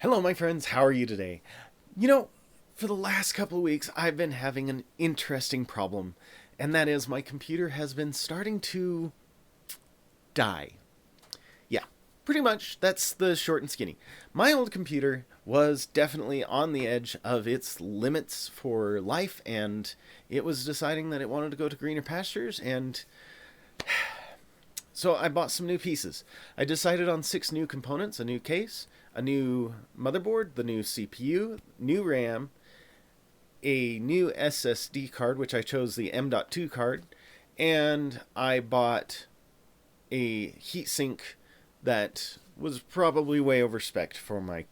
Hello, my friends. How are you today? You know, for the last couple of weeks, I've been having an interesting problem, and that is my computer has been starting to die. Yeah, pretty much. That's the short and skinny. My old computer was definitely on the edge of its limits for life, and it was deciding that it wanted to go to greener pastures, and so I bought some new pieces. I decided on 6 new components: a new case, a new motherboard, the new CPU, new RAM, a new SSD card, which I chose the M.2 card, and I bought a heatsink that was probably way over-spec'd for my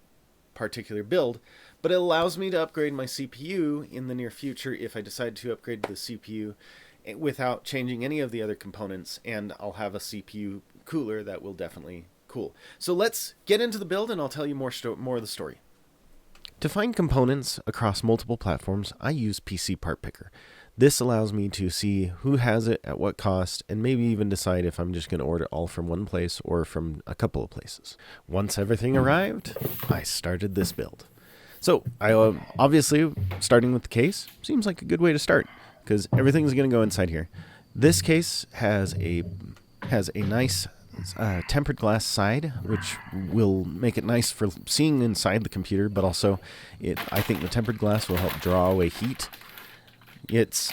particular build, but it allows me to upgrade my CPU in the near future if I decide to upgrade the CPU without changing any of the other components, and I'll have a CPU cooler that will definitely cool. So let's get into the build and I'll tell you more of the story. To find components across multiple platforms, I use PC Part Picker. This allows me to see who has it, at what cost, and maybe even decide if I'm just going to order all from one place or from a couple of places. Once everything arrived, I started this build. So I obviously, starting with the case seems like a good way to start because everything's going to go inside here. This case has a nice tempered glass side, which will make it nice for seeing inside the computer, but also I think the tempered glass will help draw away heat. It's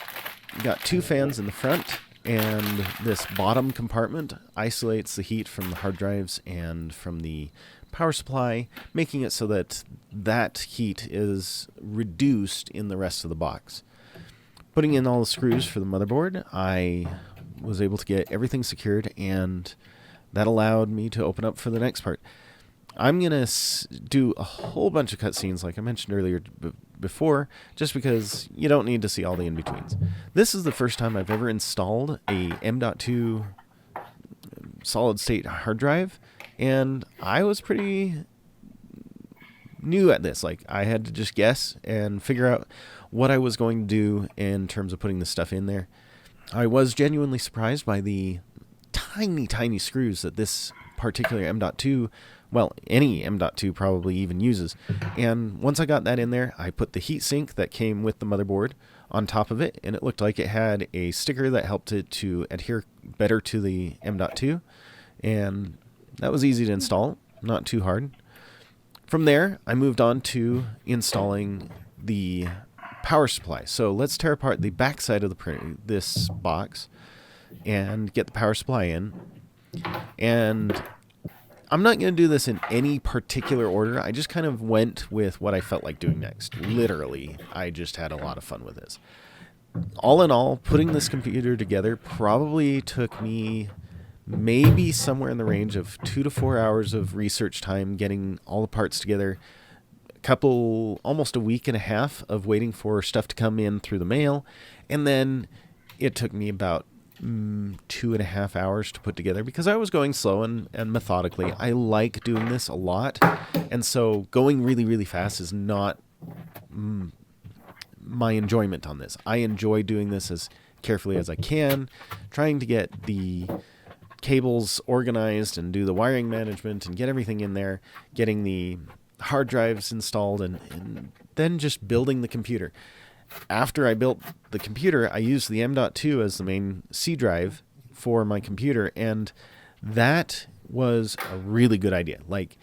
got 2 fans in the front, and this bottom compartment isolates the heat from the hard drives and from the power supply, making it so that heat is reduced in the rest of the box. Putting in all the screws for the motherboard, I was able to get everything secured, and that allowed me to open up for the next part. I'm going to do a whole bunch of cutscenes like I mentioned earlier before, just because you don't need to see all the in-betweens. This is the first time I've ever installed a M.2 solid-state hard drive, and I was pretty new at this. Like, I had to just guess and figure out what I was going to do in terms of putting this stuff in there. I was genuinely surprised by the tiny screws that this particular M.2, well, any M.2 probably even uses. And once I got that in there, I put the heatsink that came with the motherboard on top of it, and it looked like it had a sticker that helped it to adhere better to the M.2, and that was easy to install, not too hard. From there, I moved on to installing the power supply. So let's tear apart the back side of this box and get the power supply in. And I'm not going to do this in any particular order. I just kind of went with what I felt like doing next. Literally, I just had a lot of fun with this. All in all, putting this computer together probably took me maybe somewhere in the range of 2 to 4 hours of research time, getting all the parts together. Almost a week and a half of waiting for stuff to come in through the mail. And then it took me about 2.5 hours to put together because I was going slow and methodically. I like doing this a lot, and so going really fast is not my enjoyment on this. I enjoy doing this as carefully as I can, trying to get the cables organized and do the wiring management and get everything in there, getting the hard drives installed, and then just building the computer. After I built the computer, I used the M.2 as the main C drive for my computer, and that was a really good idea. Like,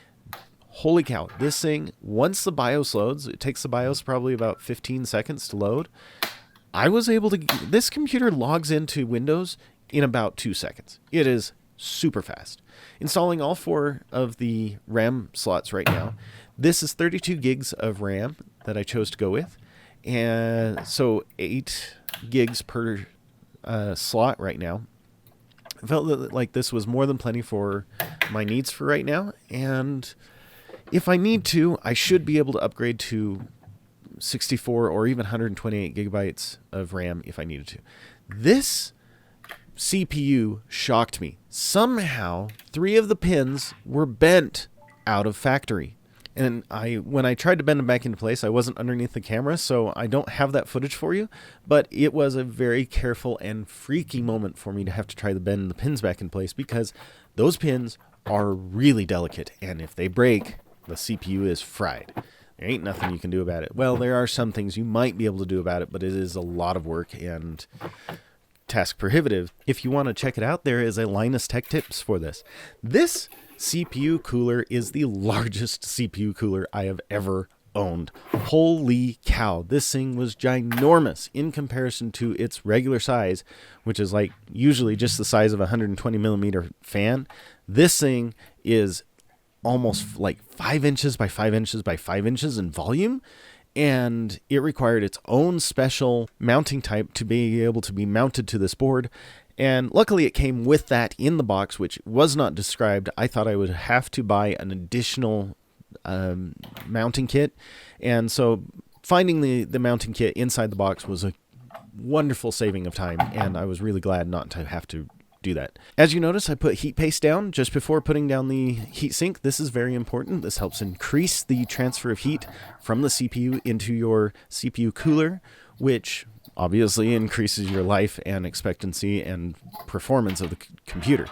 holy cow, this thing, once the BIOS loads, it takes the BIOS probably about 15 seconds to load. This computer logs into Windows in about 2 seconds. It is super fast. Installing all 4 of the RAM slots right now. This is 32 gigs of RAM that I chose to go with. And so 8 gigs per slot right now. I felt like this was more than plenty for my needs for right now. And if I need to, I should be able to upgrade to 64 or even 128 gigabytes of RAM if I needed to. This CPU shocked me. Somehow, 3 of the pins were bent out of factory. And when I tried to bend them back into place, I wasn't underneath the camera, so I don't have that footage for you. But it was a very careful and freaky moment for me to have to try to bend the pins back in place because those pins are really delicate. And if they break, The CPU is fried. There ain't nothing you can do about it. Well, there are some things you might be able to do about it, but it is a lot of work and task prohibitive. If you want to check it out, there is a Linus Tech Tips for this. This CPU cooler is the largest CPU cooler I have ever owned. Holy cow, this thing was ginormous in comparison to its regular size, which is like usually just the size of a 120 millimeter fan. This thing is almost like 5 inches by 5 inches by 5 inches in volume, and it required its own special mounting type to be able to be mounted to this board. And luckily it came with that in the box, which was not described. I thought I would have to buy an additional mounting kit, and so finding the mounting kit inside the box was a wonderful saving of time, and I was really glad not to have to do that. As you notice, I put heat paste down just before putting down the heatsink. This is very important. This helps increase the transfer of heat from the CPU into your CPU cooler, which obviously increases your life and expectancy and performance of the computer.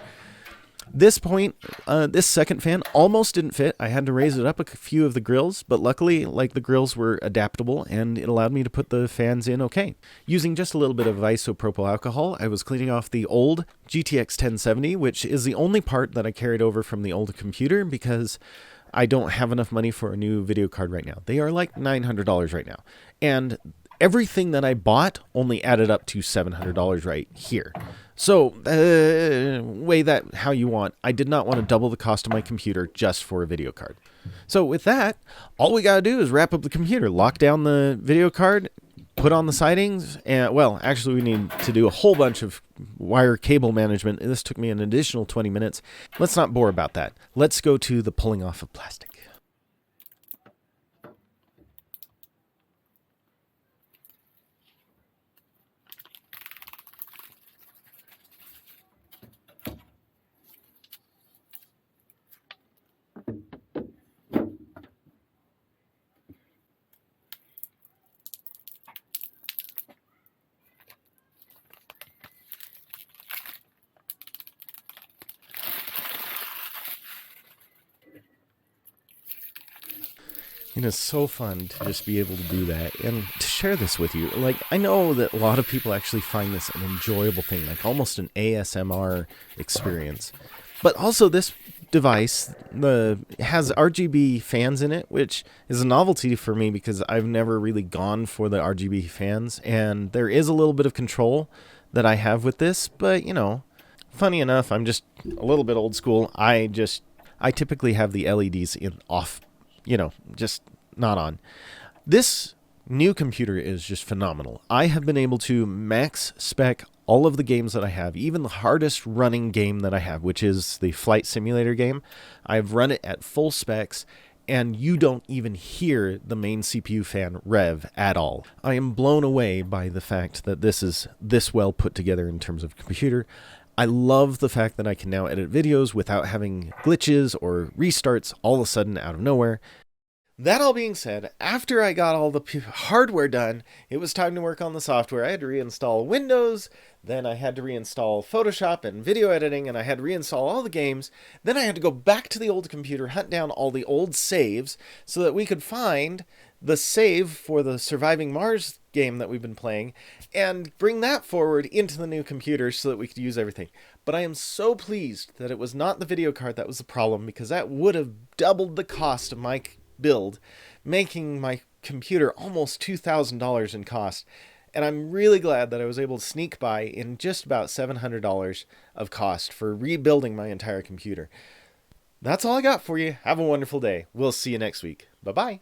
This point, this second fan almost didn't fit. I had to raise it up a few of the grills, but luckily, like, the grills were adaptable and it allowed me to put the fans in okay. Using just a little bit of isopropyl alcohol, I was cleaning off the old GTX 1070, which is the only part that I carried over from the old computer because I don't have enough money for a new video card right now. They are like $900 right now. And everything that I bought only added up to $700 right here. So, weigh that how you want. I did not want to double the cost of my computer just for a video card. So with that, all we got to do is wrap up the computer, lock down the video card, put on the sidings, and, well, actually we need to do a whole bunch of wire cable management. This took me an additional 20 minutes. Let's not bore about that. Let's go to the pulling off of plastic. It is so fun to just be able to do that and to share this with you. Like, I know that a lot of people actually find this an enjoyable thing, like almost an ASMR experience. But also this device has RGB fans in it, which is a novelty for me because I've never really gone for the RGB fans. And there is a little bit of control that I have with this, but, you know, funny enough, I'm just a little bit old school. I typically have the LEDs off, you know, just not on. This new computer is just phenomenal. I have been able to max spec all of the games that I have, even the hardest running game that I have, which is the flight simulator game. I've run it at full specs, and you don't even hear the main CPU fan rev at all. I am blown away by the fact that this is this well put together in terms of computer. I love the fact that I can now edit videos without having glitches or restarts all of a sudden out of nowhere. That all being said, after I got all the hardware done, it was time to work on the software. I had to reinstall Windows, then I had to reinstall Photoshop and video editing, and I had to reinstall all the games. Then I had to go back to the old computer, hunt down all the old saves, so that we could find the save for the Surviving Mars game that we've been playing, and bring that forward into the new computer so that we could use everything. But I am so pleased that it was not the video card that was the problem, because that would have doubled the cost of my build, making my computer almost $2,000 in cost. And I'm really glad that I was able to sneak by in just about $700 of cost for rebuilding my entire computer. That's all I got for you. Have a wonderful day. We'll see you next week. Bye-bye.